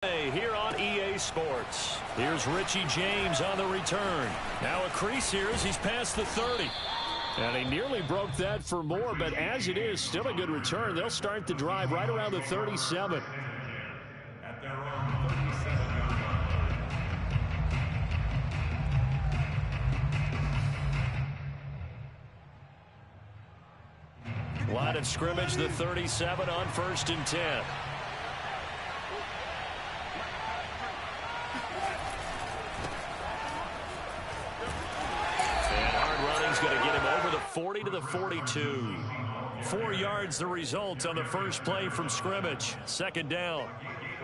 Here on EA Sports. Here's Richie James on the return. Now a crease here as he's past the 30. And he nearly broke that for more, but as it is, still a good return. They'll start the drive right around the 37. At their own 37. Line of scrimmage, the 37 on 1st and 10. Going to get him over the 40 to the 42. 4 yards the result on the first play from scrimmage. Second down.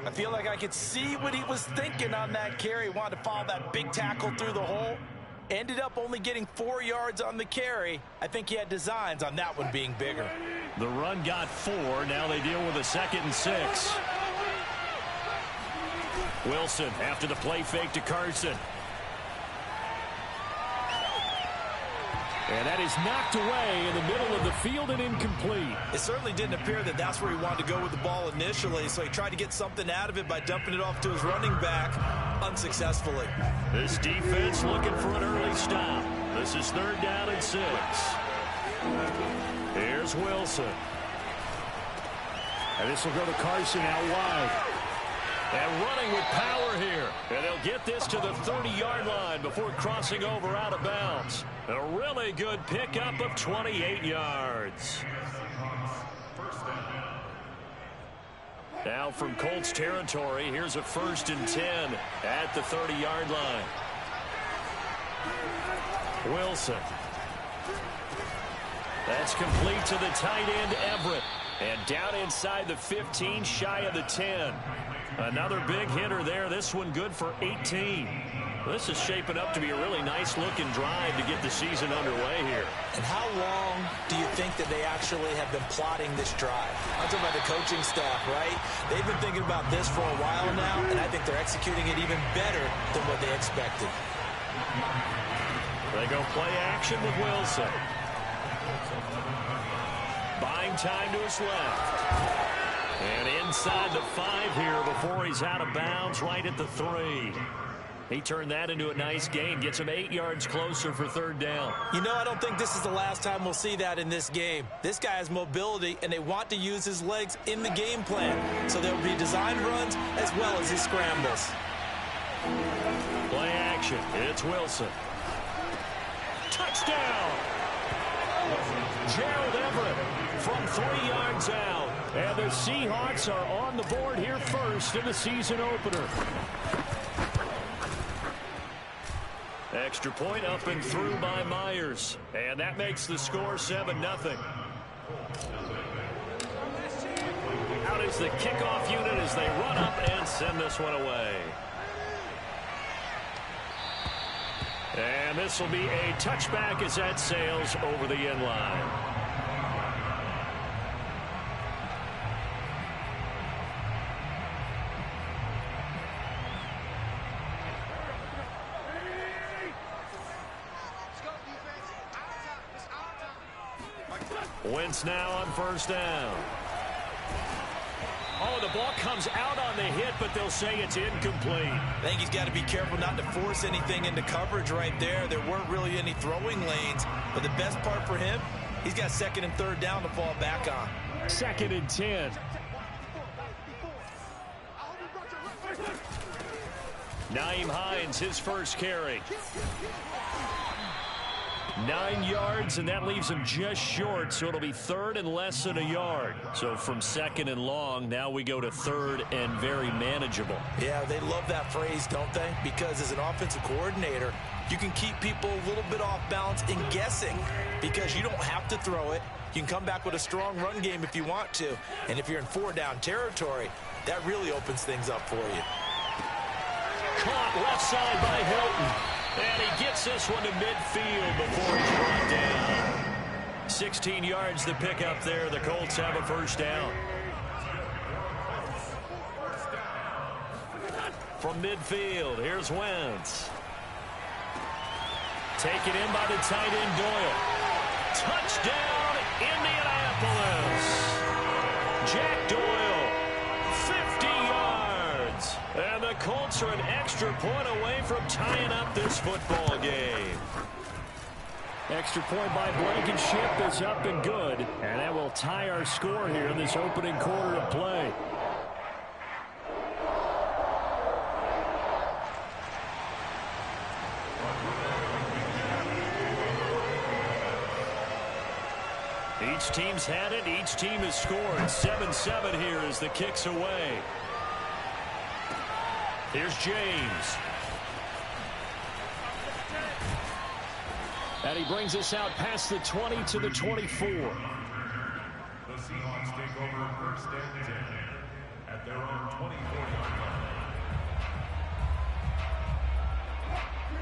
I feel like I could see what he was thinking on that carry. Wanted to follow that big tackle through the hole. Ended up only getting 4 yards on the carry. I think he had designs on that one being bigger. The run got 4. Now they deal with a 2nd and 6. Wilson after the play fake to Carson. And that is knocked away in the middle of the field and incomplete. It certainly didn't appear that that's where he wanted to go with the ball initially, so he tried to get something out of it by dumping it off to his running back unsuccessfully. This defense looking for an early stop. This is 3rd down and 6. Here's Wilson. And this will go to Carson out wide. And running with power here. And they'll get this to the 30-yard line before crossing over out of bounds. A really good pickup of 28 yards. Now from Colts territory, here's a 1st and 10 at the 30-yard line. Wilson. That's complete to the tight end, Everett. And down inside the 15, shy of the 10. Another big hitter there. This one good for 18. This is shaping up to be a really nice-looking drive to get the season underway here. And how long do you think that they actually have been plotting this drive? I'm talking about the coaching staff, right? They've been thinking about this for a while now, and I think they're executing it even better than what they expected. They go play action with Wilson. Buying time to his left. And inside the 5 here before he's out of bounds right at the 3. He turned that into a nice gain. Gets him 8 yards closer for 3rd down. You know, I don't think this is the last time we'll see that in this game. This guy has mobility, and they want to use his legs in the game plan. So there will be designed runs as well as his scrambles. Play action. It's Wilson. Touchdown! Gerald Everett from 3 yards out. And the Seahawks are on the board here first in the season opener. Extra point up and through by Myers. And that makes the score 7-0. Out is the kickoff unit as they run up and send this one away. And this will be a touchback as that sails over the end line. Wentz now on 1st down. Oh, the ball comes out on the hit, but they'll say it's incomplete. I think he's got to be careful not to force anything into coverage right there. There weren't really any throwing lanes, but the best part for him, he's got 2nd and 3rd down to fall back on. 2nd and 10. Nyheim Hines, his first carry. 9 yards, and that leaves him just short, so it'll be 3rd and less than a yard. So from 2nd and long, now we go to 3rd and very manageable. Yeah, they love that phrase, don't they? Because as an offensive coordinator, you can keep people a little bit off balance in guessing because you don't have to throw it. You can come back with a strong run game if you want to. And if you're in 4-down territory, that really opens things up for you. Caught left side by Hilton. And he gets this one to midfield before he's brought down. 16 yards the pickup there. The Colts have a 1st down. From midfield, here's Wentz. Taken in by the tight end Doyle. Touchdown, Indianapolis. Jack Doyle, 50 yards. the Colts are an extra point away from tying up this football game. Extra point by Blankenship is up and good. And that will tie our score here in this opening quarter of play. Each team's had it. Each team has scored. 7-7 here as the kick's away. Here's James. And he brings us out past the 20 to the 24. The Seahawks take over first and 10 at their own 24-yard line.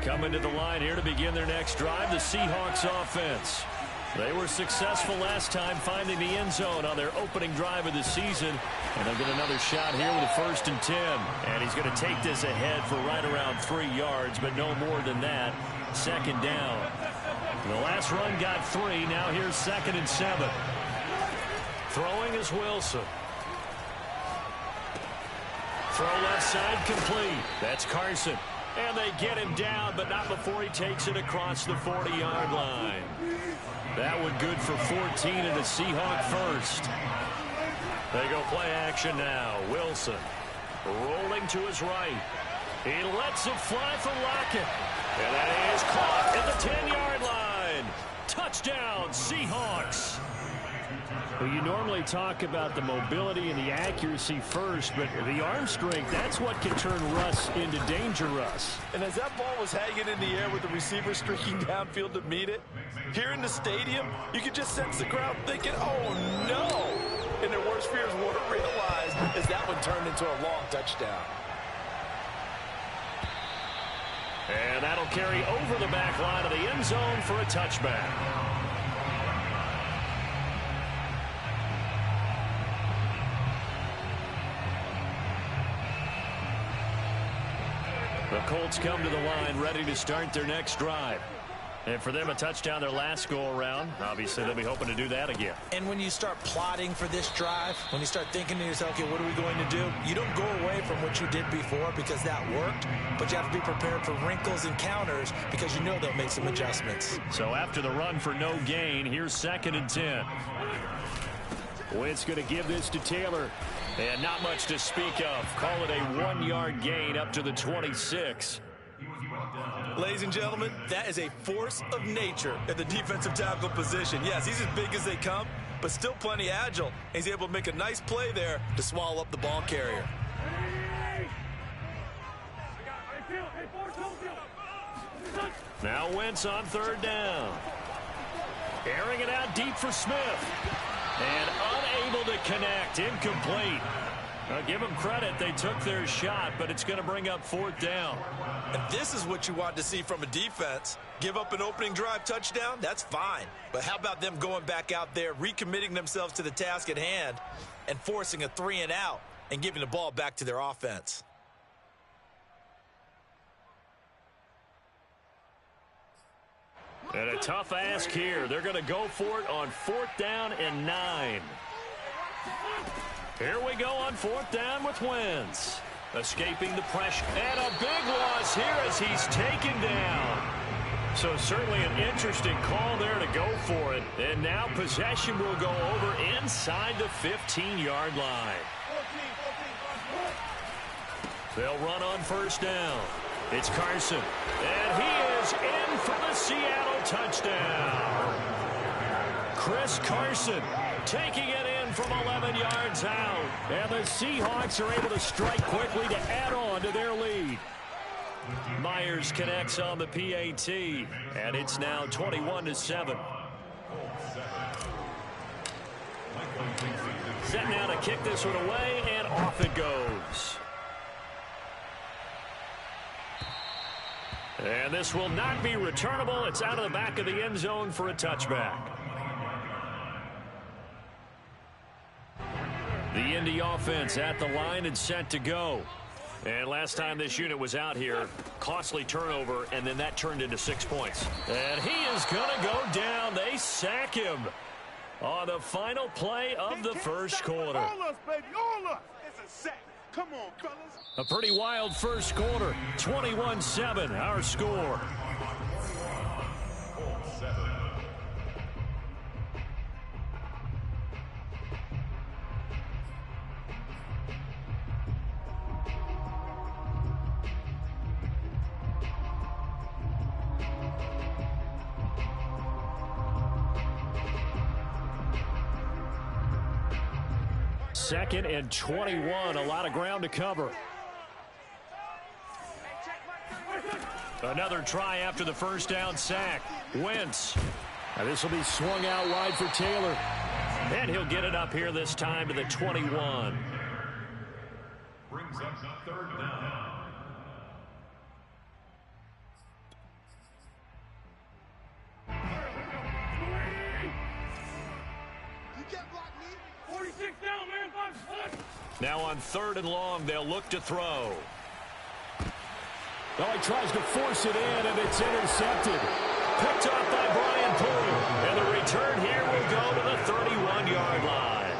Coming to the line here to begin their next drive, the Seahawks offense. They were successful last time finding the end zone on their opening drive of the season. And they'll get another shot here with a 1st and 10. And he's going to take this ahead for right around 3 yards, but no more than that. 2nd down. The last run got 3. Now here's 2nd and 7. Throwing is Wilson. Throw left side complete. That's Carson. And they get him down, but not before he takes it across the 40-yard line. That one good for 14 and a Seahawk first. They go play action now. Wilson rolling to his right. He lets it fly for Lockett. And that is caught at the 10-yard line. Touchdown, Seahawks. Well, you normally talk about the mobility and the accuracy first, but the arm strength, that's what can turn Russ into danger Russ. And as that ball was hanging in the air with the receiver streaking downfield to meet it, here in the stadium, you could just sense the crowd thinking, oh, no. And their worst fears were realized as that one turned into a long touchdown. And that'll carry over the back line of the end zone for a touchback. The Colts come to the line ready to start their next drive. And for them, a touchdown their last go-around. Obviously, they'll be hoping to do that again. And when you start plotting for this drive, when you start thinking to yourself, okay, what are we going to do? You don't go away from what you did before because that worked, but you have to be prepared for wrinkles and counters because you know they'll make some adjustments. So after the run for no gain, here's 2nd and 10. Wentz going to give this to Taylor. And not much to speak of. Call it a 1-yard gain up to the 26. Ladies and gentlemen, that is a force of nature at the defensive tackle position. Yes, he's as big as they come, but still plenty agile. He's able to make a nice play there to swallow up the ball carrier. Now Wentz on 3rd down. Airing it out deep for Smith. And unable to connect. Incomplete. Give them credit. They took their shot, but it's going to bring up 4th down. And this is what you want to see from a defense. Give up an opening drive touchdown, that's fine. But how about them going back out there, recommitting themselves to the task at hand, and forcing a 3-and-out and giving the ball back to their offense? And a tough ask here. They're going to go for it on 4th down and 9. Here we go on 4th down with Wentz. Escaping the pressure. And a big loss here as he's taken down. So certainly an interesting call there to go for it. And now possession will go over inside the 15-yard line. They'll run on 1st down. It's Carson. And he is in for the Seattle touchdown. Chris Carson taking it in from 11 yards out. And the Seahawks are able to strike quickly to add on to their lead. Myers connects on the PAT. And it's now 21-7. Set now to kick this one away, and off it goes. And this will not be returnable. It's out of the back of the end zone for a touchback. The Indy offense at the line and set to go. And last time this unit was out here, costly turnover, and then that turned into 6 points. And he is going to go down. They sack him on the final play of the first quarter. All us, baby, all us. It's a sack. Come on, fellas. A pretty wild first quarter. 21-7, our score. Second and 21, a lot of ground to cover. Another try after the first down sack. Wentz. Now this will be swung out wide for Taylor. And he'll get it up here this time to the 21. Brings up third down. Now on third and long, they'll look to throw. Oh, he tries to force it in, and it's intercepted. Picked off by Brian Poole. And the return here will go to the 31-yard line.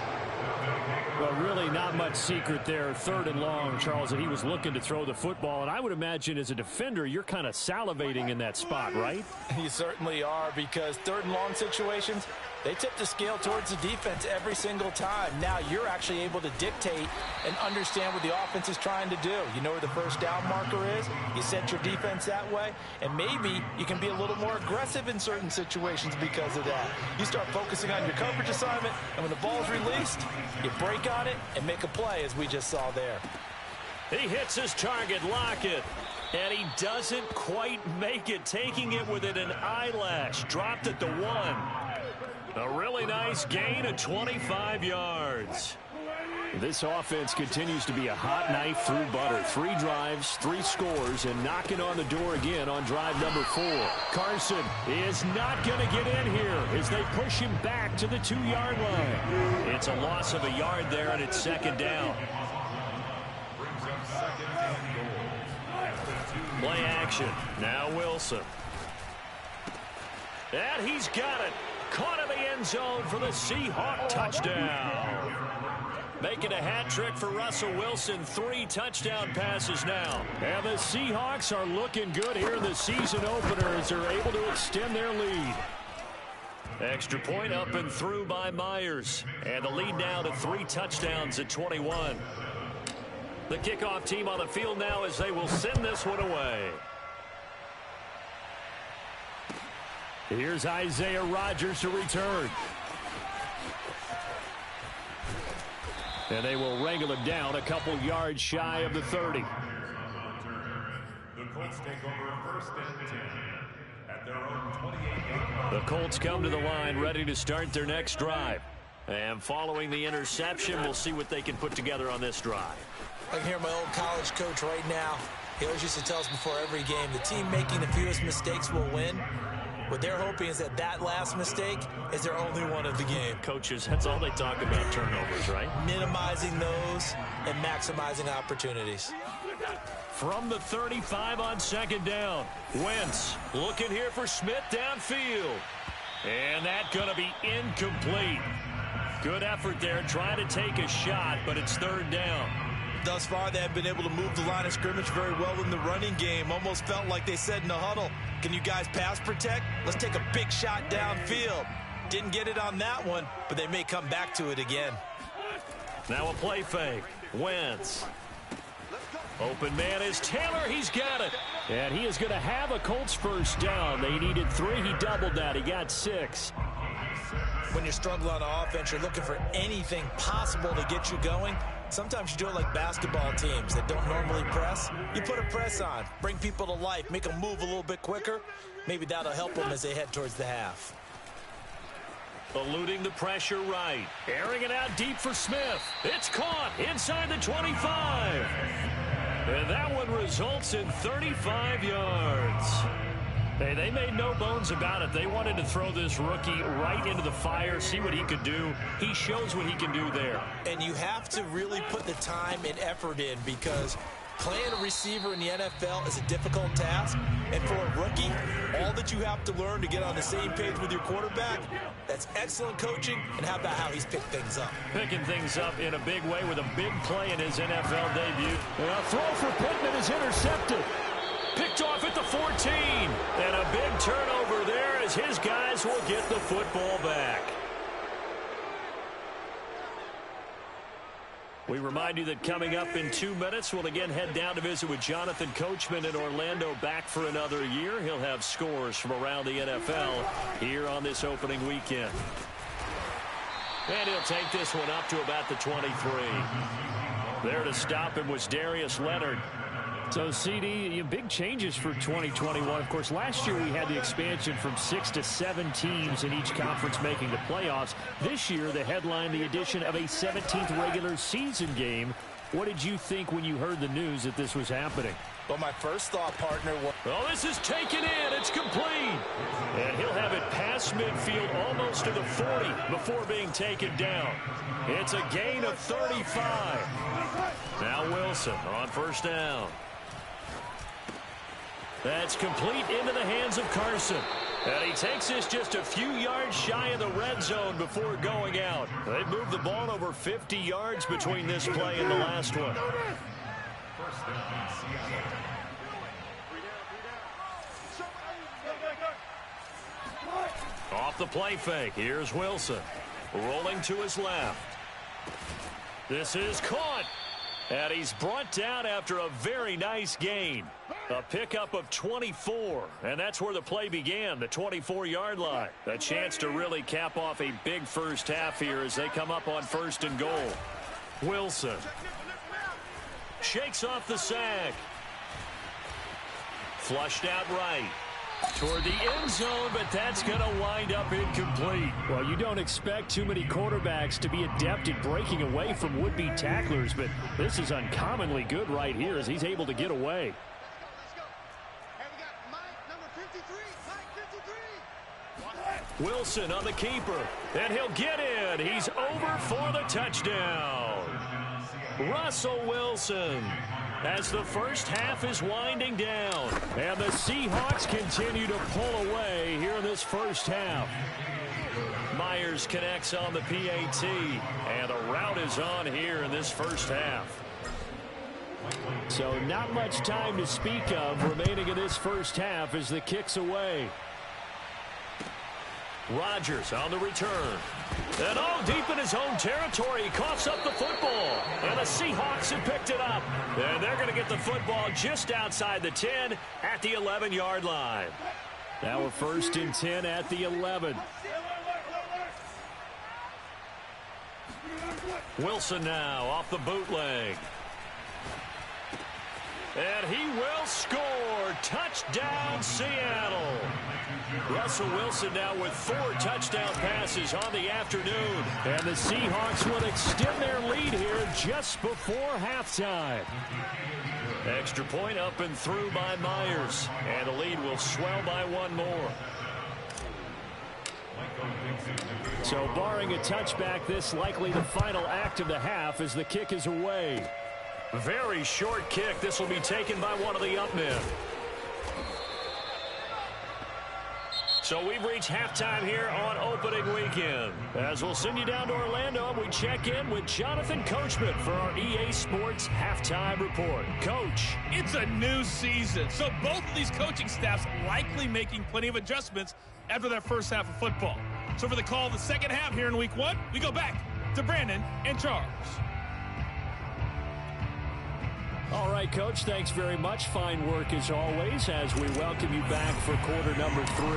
Well, really not much secret there. Third and long, Charles, that he was looking to throw the football. And I would imagine as a defender, you're kind of salivating in that spot, right? You certainly are, because third and long situations, they tip the scale towards the defense every single time. Now you're actually able to dictate and understand what the offense is trying to do. You know where the first down marker is. You set your defense that way. And maybe you can be a little more aggressive in certain situations because of that. You start focusing on your coverage assignment, and when the ball's released, you break on it and make a play, as we just saw there. He hits his target, Lockett. And he doesn't quite make it, taking it within an eyelash. Dropped at the 1. A really nice gain of 25 yards. This offense continues to be a hot knife through butter. 3 drives, 3 scores, and knocking on the door again on drive number 4. Carson is not going to get in here as they push him back to the 2-yard line. It's a loss of a yard there, and it's second down. Play action. Now Wilson. And he's got it. Caught in the end zone for the Seahawk touchdown. Making a hat trick for Russell Wilson. 3 touchdown passes now. And the Seahawks are looking good here in the season opener as they're able to extend their lead. Extra point up and through by Myers. And the lead now to 3 touchdowns at 21. The kickoff team on the field now as they will send this one away. Here's Isaiah Rodgers to return. And they will wrangle him down a couple yards shy of the 30. The Colts take over first and 10 at their own 28-yard line. The Colts come to the line ready to start their next drive. And following the interception, we'll see what they can put together on this drive. I can hear my old college coach right now. He always used to tell us before every game, the team making the fewest mistakes will win. What they're hoping is that last mistake is their only one of the game. Coaches, that's all they talk about, turnovers, right? Minimizing those and maximizing opportunities. From the 35 on second down, Wentz looking here for Smith downfield. And that's going to be incomplete. Good effort there trying to take a shot, but it's third down. Thus far, they have been able to move the line of scrimmage very well in the running game. Almost felt like they said in the huddle, can you guys pass protect? Let's take a big shot downfield. Didn't get it on that one, but they may come back to it again. Now a play fake. Wentz. Open man is Taylor. He's got it. And he is going to have a Colts first down. They needed 3. He doubled that. He got 6. When you're struggling on offense, you're looking for anything possible to get you going. Sometimes you do it like basketball teams that don't normally press. You put a press on, bring people to life, make them move a little bit quicker. Maybe that'll help them as they head towards the half. Eluding the pressure right. Airing it out deep for Smith. It's caught inside the 25. And that one results in 35 yards. Hey, they made no bones about it. They wanted to throw this rookie right into the fire, see what he could do. He shows what he can do there. And you have to really put the time and effort in, because Playing a receiver in the NFL is a difficult task, and for a rookie, all that you have to learn to get on the same page with your quarterback, that's excellent coaching, and how about how he's picked things up? Picking things up in a big way with a big play in his NFL debut. And a throw for Pittman is intercepted. Picked off at the 14. And a big turnover there as his guys will get the football back. We remind you that coming up in 2 minutes, we'll again head down to visit with Jonathan Coachman in Orlando, back for another year. He'll have scores from around the NFL here on this opening weekend. And he'll take this one up to about the 23. There to stop him was Darius Leonard. So, CD, big changes for 2021. Of course, last year we had the expansion from 6 to 7 teams in each conference making the playoffs. This year, the headline, the addition of a 17th regular season game. What did you think when you heard the news that this was happening? Well, my first thought, partner, was... Oh, this is taken in. It's complete. And he'll have it past midfield almost to the 40 before being taken down. It's a gain of 35. Now Wilson on first down. That's complete into the hands of Carson. And he takes this just a few yards shy of the red zone before going out. They moved the ball over 50 yards between this play and the last one. Off the play fake. Here's Wilson. Rolling to his left. This is caught. And he's brought down after a very nice gain. A pickup of 24. And that's where the play began, the 24-yard line. A chance to really cap off a big first half here as they come up on first and goal. Wilson shakes off the sack. Flushed out right. Toward the end zone, but that's going to wind up incomplete. Well, you don't expect too many quarterbacks to be adept at breaking away from would-be tacklers, but this is uncommonly good right here as he's able to get away. Wilson on the keeper, and he'll get in. He's over for the touchdown. Russell Wilson, as the first half is winding down. And the Seahawks continue to pull away here in this first half. Myers connects on the PAT, and the route is on here in this first half. So not much time to speak of remaining in this first half as the kick's away. Rodgers on the return. And deep in his own territory, he coughs up the football. And the Seahawks have picked it up. And they're going to get the football just outside the 10 at the 11-yard line. Now we're first and 10 at the 11. Wilson now off the bootleg. And he will score. Touchdown, Seattle. Russell Wilson now with 4 touchdown passes on the afternoon. And the Seahawks will extend their lead here just before halftime. Extra point up and through by Myers. And the lead will swell by 1 more. So barring a touchback, this likely the final act of the half as the kick is away. Very short kick. This will be taken by one of the up men. So we've reached halftime here on opening weekend. As we'll send you down to Orlando, and we check in with Jonathan Coachman for our EA Sports Halftime Report. Coach. It's a new season, so both of these coaching staffs likely making plenty of adjustments after that first half of football. So for the call of the second half here in week 1, we go back to Brandon and Charles. All right, Coach, thanks very much. Fine work as always as we welcome you back for quarter number 3.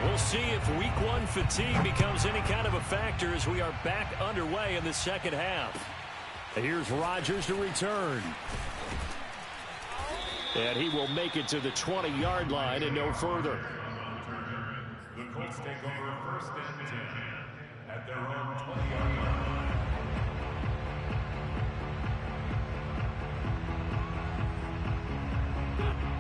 We'll see if week 1 fatigue becomes any kind of a factor as we are back underway in the second half. Here's Rodgers to return. And he will make it to the 20-yard line and no further. The Colts take over first and 10 at their own 20-yard line.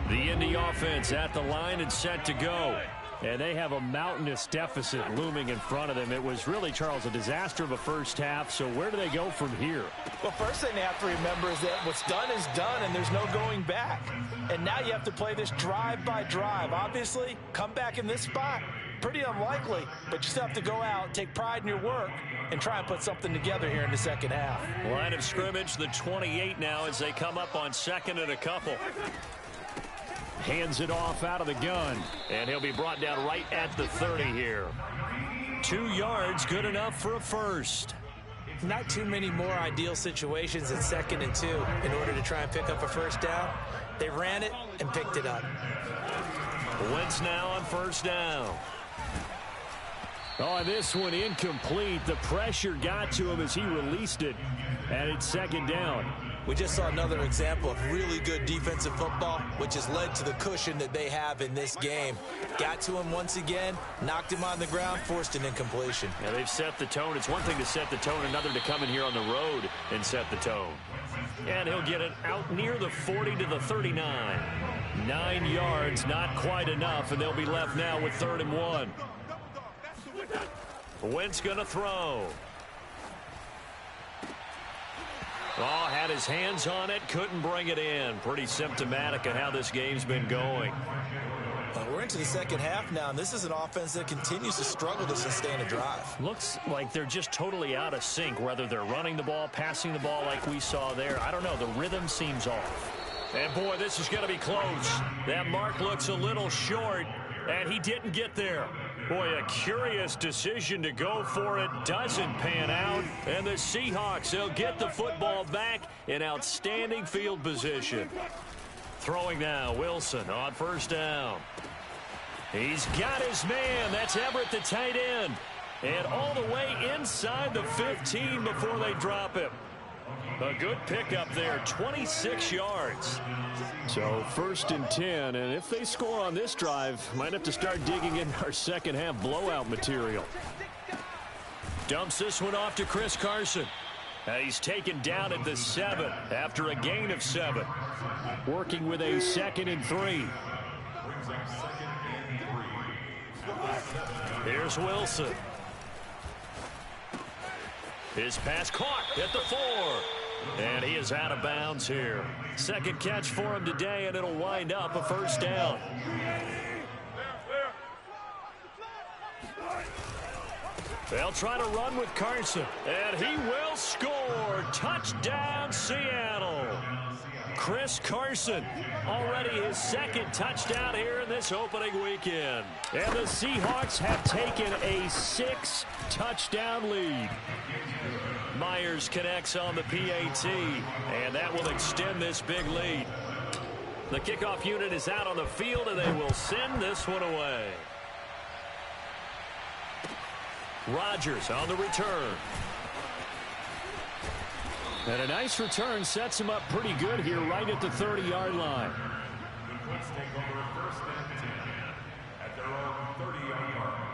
The Indy offense at the line and set to go. And they have a mountainous deficit looming in front of them. It was really, Charles, a disaster of a first half. So where do they go from here? Well, first thing they have to remember is that what's done is done, and there's no going back. And now you have to play this drive by drive. Obviously, come back in this spot, pretty unlikely, but you still have to go out, take pride in your work, and try and put something together here in the second half. Line of scrimmage, the 28 now as they come up on second and a couple. Hands it off out of the gun. And he'll be brought down right at the 30 here. 2 yards, good enough for a first. Not too many more ideal situations in 2nd and 2 in order to try and pick up a first down. They ran it and picked it up. Wentz now on first down. Oh, this one incomplete. The pressure got to him as he released it. And it's 2nd down. We just saw another example of really good defensive football, which has led to the cushion that they have in this game. Got to him once again, knocked him on the ground, forced an incompletion. Yeah, they've set the tone. It's one thing to set the tone, another to come in here on the road and set the tone. And he'll get it out near the 40 to the 39. 9 yards, not quite enough, and they'll be left now with 3rd and 1. Wentz going to throw. Oh, had his hands on it, couldn't bring it in. Pretty symptomatic of how this game's been going. We're into the second half now, and this is an offense that continues to struggle to sustain a drive. Looks like they're just totally out of sync, whether they're running the ball, passing the ball like we saw there. I don't know, the rhythm seems off. And boy, this is going to be close. That mark looks a little short, and he didn't get there. Boy, a curious decision to go for it. Doesn't pan out. And the Seahawks, they'll get the football back in outstanding field position. Throwing now, Wilson on first down. He's got his man. That's Everett, the tight end. And all the way inside the 15 before they drop him. A good pickup there, 26 yards. So 1st and 10, and if they score on this drive, might have to start digging in our second half blowout material. Dumps this one off to Chris Carson. He's taken down at the 7 after a gain of 7. Working with a 2nd and 3. Here's Wilson. His pass caught at the 4. And he is out of bounds here. Second catch for him today, and it'll wind up a first down. They'll try to run with Carson, and he will score. Touchdown, Seattle. Chris Carson, already his 2nd touchdown here in this opening weekend. And the Seahawks have taken a 6-touchdown lead. Myers connects on the PAT, and that will extend this big lead. The kickoff unit is out on the field, and they will send this one away. Rodgers on the return. And a nice return sets him up pretty good here right at the 30-yard line. Let's take over 1st and 10 at their own 30-yard line.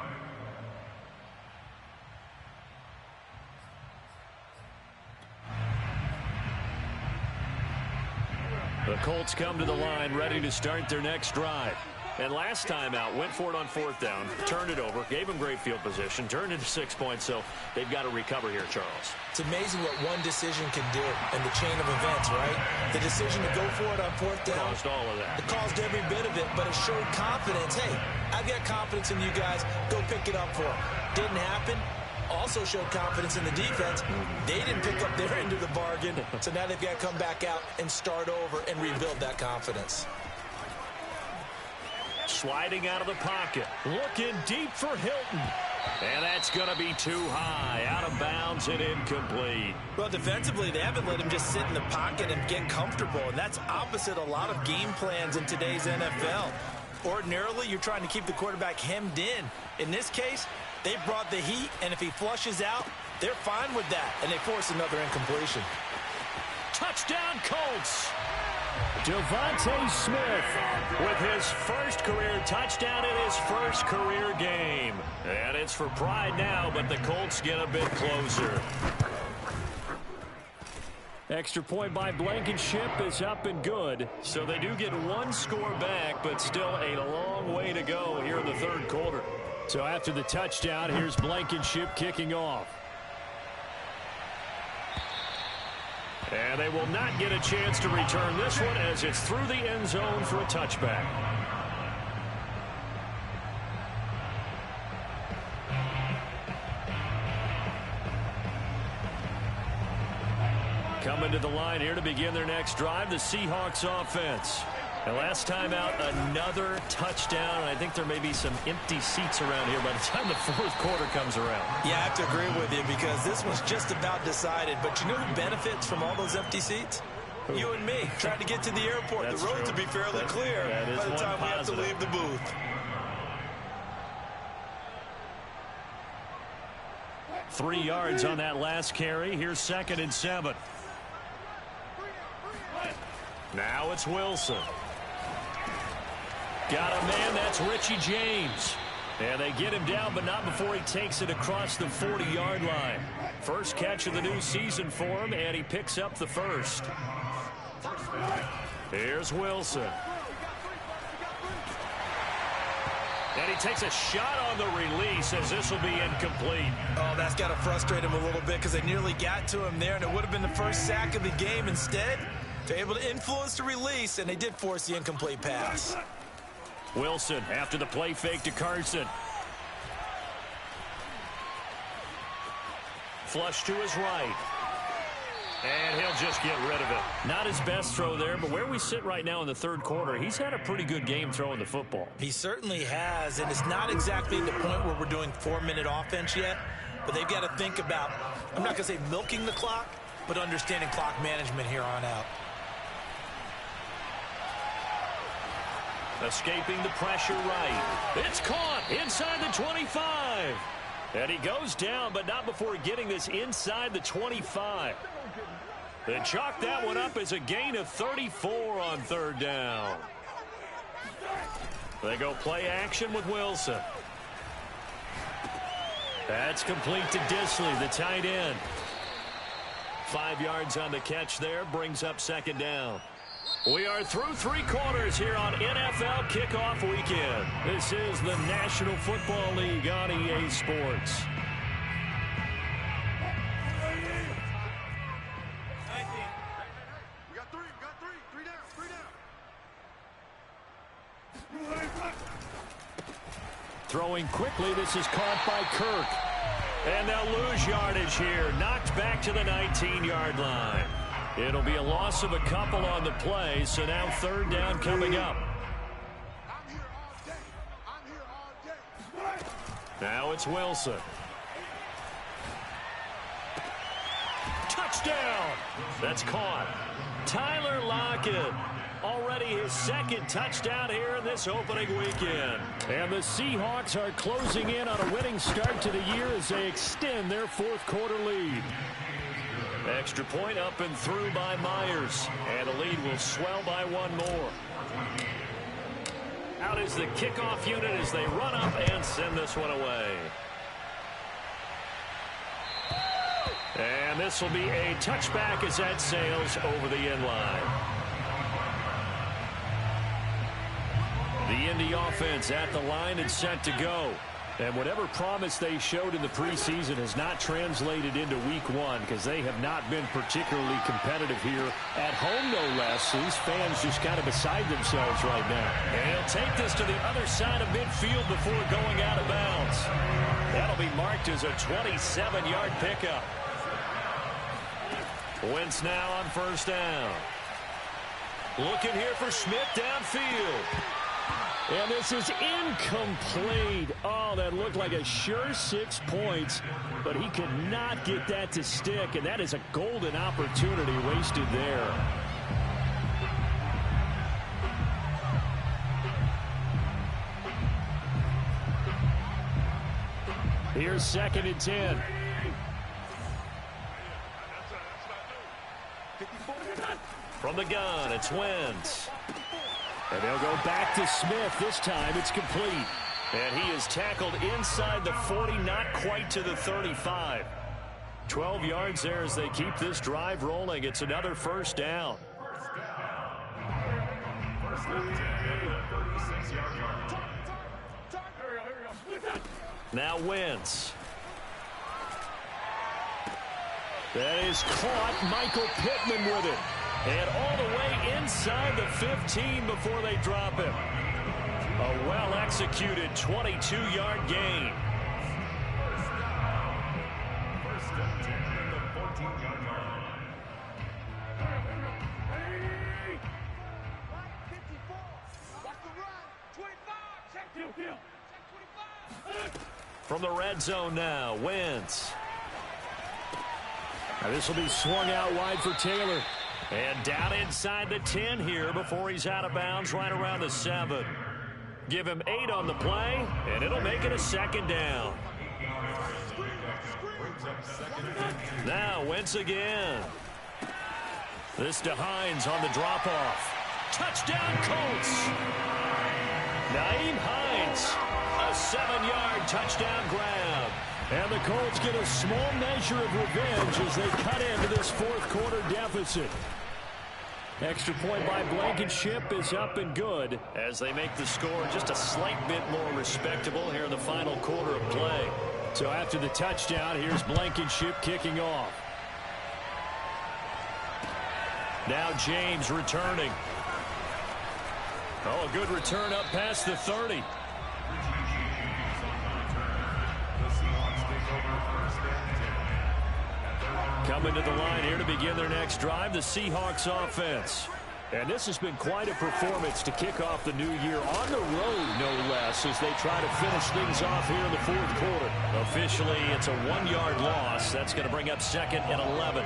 The Colts come to the line ready to start their next drive. And last time out, went for it on 4th down, turned it over, gave them great field position, turned into 6 points, so they've got to recover here, Charles. It's amazing what one decision can do in the chain of events, right? The decision to go for it on 4th down. Caused all of that. It caused every bit of it, but it showed confidence. Hey, I've got confidence in you guys. Go pick it up for them. Didn't happen. Also showed confidence in the defense. They didn't pick up their end of the bargain, so now they've got to come back out and start over and rebuild that confidence. Sliding out of the pocket, looking deep for Hilton. And that's going to be too high, out of bounds and incomplete. Well, defensively, they haven't let him just sit in the pocket and get comfortable, and that's opposite a lot of game plans in today's NFL. Ordinarily, you're trying to keep the quarterback hemmed in. In this case, they brought the heat, and if he flushes out, they're fine with that, and they force another incompletion. Touchdown, Colts! Devontae Smith with his first career touchdown in his first career game. And it's for pride now, but the Colts get a bit closer. Extra point by Blankenship is up and good. So they do get one score back, but still a long way to go here in the third quarter. So after the touchdown, here's Blankenship kicking off. And they will not get a chance to return this one as it's through the end zone for a touchback. Coming to the line here to begin their next drive, the Seahawks offense. And last time out, another touchdown. I think there may be some empty seats around here by the time the fourth quarter comes around. Yeah, I have to agree with you because this one's just about decided. But you know who benefits from all those empty seats? You and me, trying to get to the airport. That's the roads true. will be fairly clear by the time we have to leave the booth. 3 yards on that last carry. Here's 2nd and 7. Now it's Wilson. Got a man, that's Richie James. And they get him down, but not before he takes it across the 40-yard line. First catch of the new season for him, and he picks up the first. Here's Wilson. And he takes a shot on the release as this will be incomplete. Oh, that's got to frustrate him a little bit because they nearly got to him there, and it would have been the first sack of the game. Instead, they're able to influence the release, and they did force the incomplete pass. Wilson after the play fake to Carson. Flush to his right. And he'll just get rid of it. Not his best throw there, but where we sit right now in the third quarter, he's had a pretty good game throwing the football. He certainly has, and it's not exactly the point where we're doing 4-minute offense yet, but they've got to think about, I'm not going to say milking the clock, but understanding clock management here on out. Escaping the pressure right. It's caught inside the 25. And he goes down, but not before getting this inside the 25. They chalk that one up as a gain of 34 on third down. They go play action with Wilson. That's complete to Disley, the tight end. 5 yards on the catch there, brings up 2nd down. We are through 3 quarters here on NFL Kickoff Weekend. This is the National Football League on EA Sports. Throwing quickly, this is caught by Kirk. And they'll lose yardage here, knocked back to the 19-yard line. It'll be a loss of a couple on the play, so now 3rd down coming up. Now it's Wilson. Touchdown! That's caught. Tyler Lockett. Already his 2nd touchdown here in this opening weekend. And the Seahawks are closing in on a winning start to the year as they extend their 4th quarter lead. Extra point up and through by Myers. And the lead will swell by 1 more. Out is the kickoff unit as they run up and send this one away. And this will be a touchback as that sails over the end line. The Indy offense at the line and set to go. And whatever promise they showed in the preseason has not translated into week 1 because they have not been particularly competitive here at home, no less. These fans just kind of beside themselves right now. And he'll take this to the other side of midfield before going out of bounds. That'll be marked as a 27-yard pickup. Wentz now on 1st down. Looking here for Smith downfield. And this is incomplete. Oh, that looked like a sure 6 points, but he could not get that to stick, and that is a golden opportunity wasted there. Here's 2nd and 10. From the gun, it's Wentz. And they'll go back to Smith. This time it's complete. And he is tackled inside the 40, not quite to the 35. 12 yards there as they keep this drive rolling. It's another first down. Now Wentz. That is caught. Michael Pittman with it. And all the way inside the 15 before they drop him. A well-executed 22-yard gain. From the red zone now, Wentz. Now this will be swung out wide for Taylor. And down inside the 10 here before he's out of bounds right around the 7. Give him 8 on the play, and it'll make it a second down. Now Wentz again. This to Hines on the drop-off. Touchdown Colts. Nyheim Hines. A 7-yard touchdown grab. And the Colts get a small measure of revenge as they cut into this fourth-quarter deficit. Extra point by Blankenship is up and good as they make the score just a slight bit more respectable here in the final quarter of play. So after the touchdown, here's Blankenship kicking off. Now James returning. Oh, a good return up past the 30. Coming to the line here to begin their next drive, the Seahawks offense. And this has been quite a performance to kick off the new year on the road, no less, as they try to finish things off here in the fourth quarter. Officially, it's a 1-yard loss. That's going to bring up 2nd and 11.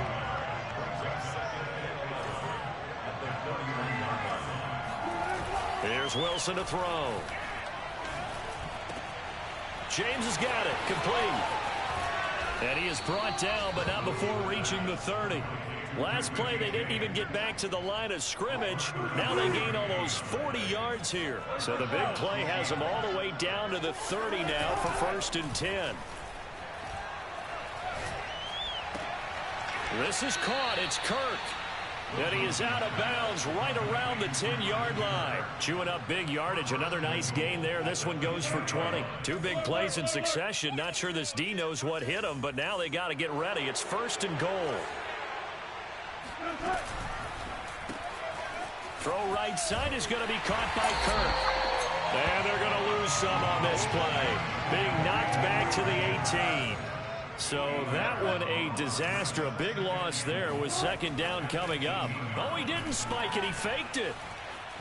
Here's Wilson to throw. James has got it. Complete. And he is brought down, but not before reaching the 30. Last play, they didn't even get back to the line of scrimmage. Now they gain almost 40 yards here. So the big play has them all the way down to the 30 now for 1st and 10. This is caught. It's Kirk. And he is out of bounds right around the 10-yard line. Chewing up big yardage. Another nice gain there. This one goes for 20. 2 big plays in succession. Not sure this D knows what hit him, but now they got to get ready. It's 1st and goal. Throw right side is going to be caught by Kirk. And they're going to lose some on this play. Being knocked back to the 18. So that one a disaster. A big loss there with 2nd down coming up. Oh, he didn't spike it. He faked it.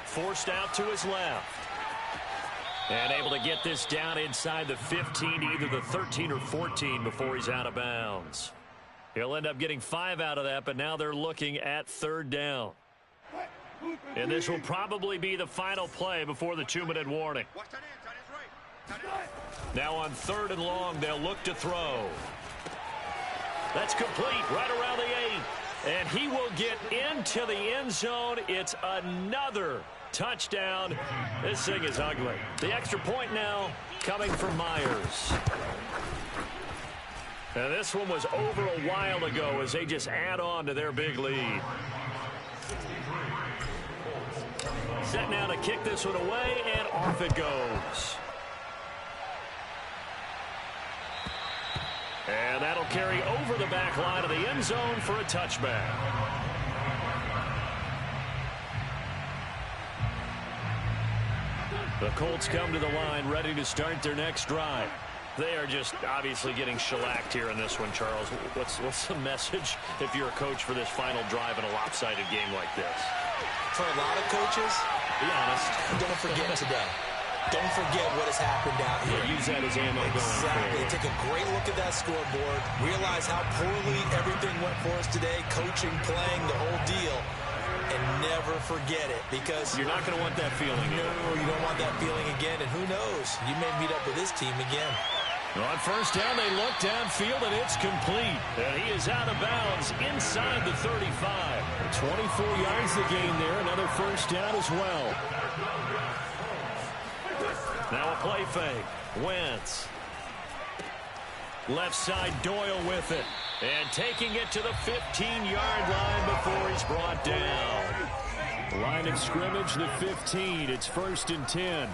Forced out to his left. And able to get this down inside the 15 to either the 13 or 14 before he's out of bounds. He'll end up getting 5 out of that, but now they're looking at 3rd down. And this will probably be the final play before the 2-minute warning. Now on 3rd and long, they'll look to throw. That's complete right around the 8. And he will get into the end zone. It's another touchdown. This thing is ugly. The extra point now coming from Myers. And this one was over a while ago as they just add on to their big lead. Set now to kick this one away, and off it goes. And that'll carry over the back line of the end zone for a touchback. The Colts come to the line ready to start their next drive. They are just obviously getting shellacked here in this one, Charles. What's the message if you're a coach for this final drive in a lopsided game like this? For a lot of coaches, be honest, don't forget today. Don't forget what has happened out here. Yeah, use that as ammo going Exactly. forward. Take a great look at that scoreboard. Realize how poorly everything went for us today. Coaching, playing, the whole deal. And never forget it, because you're not going to want that feeling. No, you don't want that feeling again. And who knows? You may meet up with this team again. On 1st down, they look downfield, and it's complete. And he is out of bounds inside the 35. 24 yards to gain there. Another 1st down as well. Now a play fake. Wentz. Left side, Doyle with it. And taking it to the 15-yard line before he's brought down. Line of scrimmage, the 15. It's 1st and 10.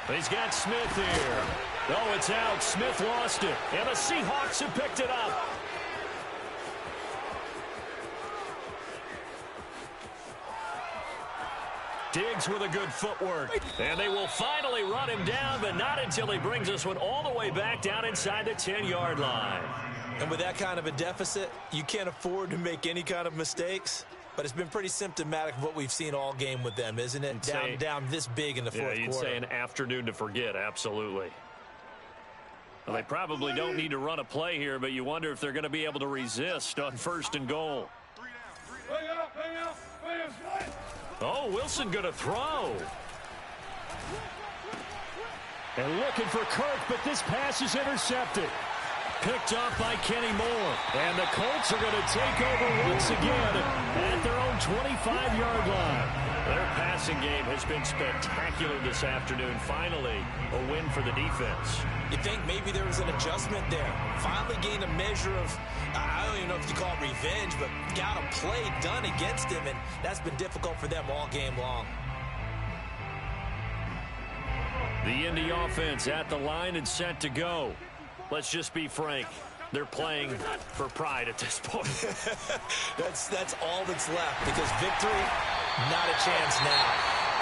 He's got Smith here. Oh, it's out. Smith lost it. And the Seahawks have picked it up. Diggs with a good footwork. And they will finally run him down, but not until he brings this one all the way back down inside the 10-yard line. And with that kind of a deficit, you can't afford to make any kind of mistakes. But it's been pretty symptomatic of what we've seen all game with them, isn't it? Down this big in the fourth quarter. Yeah, you'd say an afternoon to forget, absolutely. Well, they probably don't need to run a play here, but you wonder if they're going to be able to resist on 1st and goal. Oh, Wilson going to throw. And looking for Kirk, but this pass is intercepted. Picked up by Kenny Moore. And the Colts are going to take over once again at their own 25-yard line. Their passing game has been spectacular this afternoon. Finally, a win for the defense. You think maybe there was an adjustment there. Finally gained a measure of, I don't even know if you call it revenge, but got a play done against him, and that's been difficult for them all game long. The Indy offense at the line and set to go. Let's just be frank. They're playing for pride at this point. That's all that's left, because victory, not a chance now.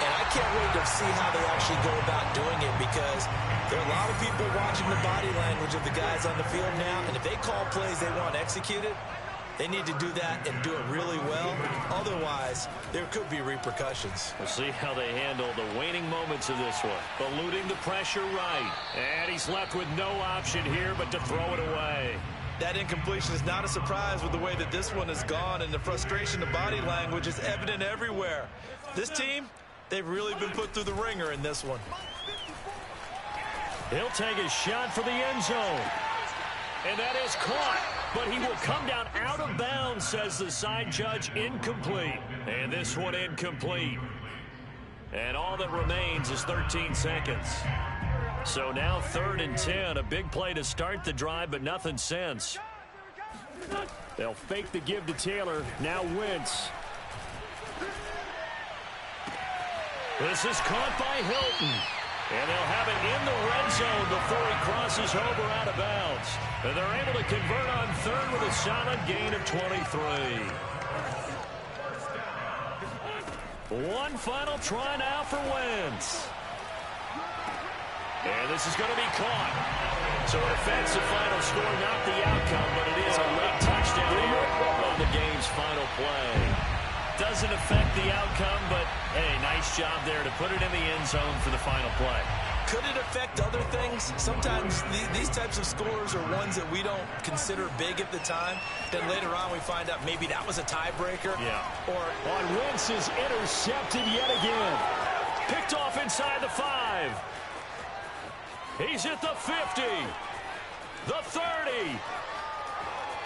And I can't wait to see how they actually go about doing it, because there are a lot of people watching the body language of the guys on the field now, and if they call plays they want executed, they need to do that and do it really well. Otherwise, there could be repercussions. We'll see how they handle the waning moments of this one. Eluding the pressure right. And he's left with no option here but to throw it away. That incompletion is not a surprise with the way that this one has gone, and the frustration of body language is evident everywhere. This team, they've really been put through the ringer in this one. He'll take a shot for the end zone. And that is caught. But he will come down out of bounds, says the side judge. Incomplete. And this one incomplete. And all that remains is 13 seconds. So now 3rd and 10. A big play to start the drive, but nothing since. They'll fake the give to Taylor. Now Wentz. This is caught by Hilton. And they'll have it in the red zone before he crosses over out of bounds. And they're able to convert on 3rd with a solid gain of 23. One final try now for Wentz. And this is going to be caught. So an offensive final score, not the outcome, but it is a late touchdown here on the game's final play. Doesn't affect the outcome, but, hey, nice job there to put it in the end zone for the final play. Could it affect other things? Sometimes these types of scores are ones that we don't consider big at the time. Then later on we find out maybe that was a tiebreaker. Yeah. Or on Wentz is intercepted yet again. Picked off inside the 5. He's at the 50. The 30.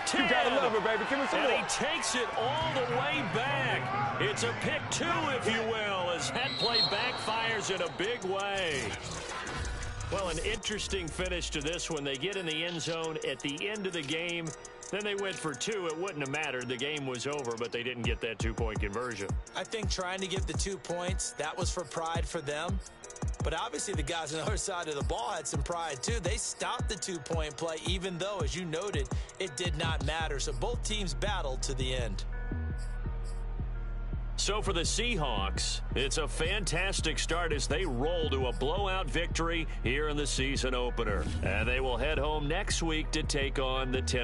10. You gotta love it, baby. Give me some and more. he takes it all the way back. It's a pick 2, if you will, as that play backfires in a big way. Well, an interesting finish to this one. They get in the end zone at the end of the game. Then they went for 2. It wouldn't have mattered. The game was over, but they didn't get that 2-point conversion. I think trying to get the 2 points, that was for pride for them. But obviously the guys on the other side of the ball had some pride too. They stopped the 2-point play, even though, as you noted, it did not matter. So both teams battled to the end. So for the Seahawks, it's a fantastic start as they roll to a blowout victory here in the season opener. And they will head home next week to take on the Tennessee.